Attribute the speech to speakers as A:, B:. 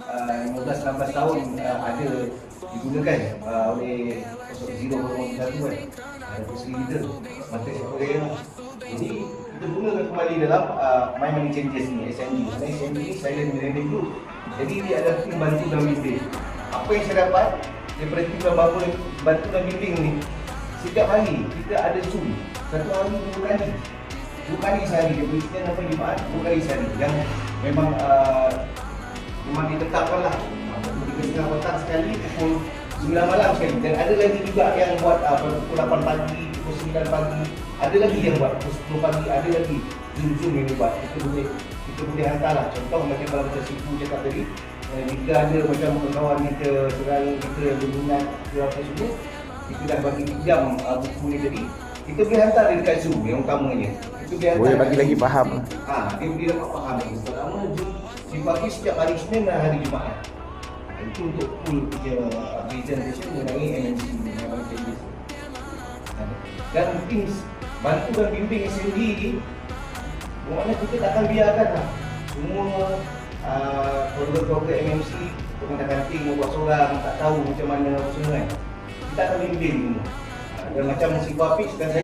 A: 15-16 tahun ada digunakan oleh 001 kan, pusri kita mata Korea. Jadi kita gunakan kembali dalam My Money Changes ni, SMG. SMG ni Silent Millennium Group. Jadi dia adalah tim bantu dan bimbing. Apa yang saya dapat daripada tim bantu dan bimbing ni, setiap hari kita ada Zoom. Satu hari 2 kali sehari. Dia beri Isnin sampai Jumaat 2 kali sehari. Yang memang ditetapkan lah. Pukul 3.30 petang sekali, pukul 9 malam sekali. Dan ada lagi juga yang buat pukul 8 pagi, pukul 9 pagi. Ada lagi yang buat pukul 10 pagi. Ada lagi Zoom yang buat. Kita boleh hantar lah. Contoh macam kalau macam Sifu cakap tadi, jika ada macam kawan kita, saudara kita yang berminat ke apa semua, kita dah bagi pinjam buku ni tadi, kita boleh hantar dia dekat Zoom yang utamanya.
B: Boleh bagi lagi faham.
A: Dia boleh dapat faham. Pertama Zoom dibagi setiap hari Isnin dan hari Jumaat. Itu untuk full presentation mengenai MNC ni. Dan tim bantu dan bimbing SMG ni, maknanya kita takkan biarkan lah semua program-program MMC pengendakan tim buat seorang, tak tahu macam mana apa semua kan. Kita akan bimbing semua. Dan macam si Hafiz dan saya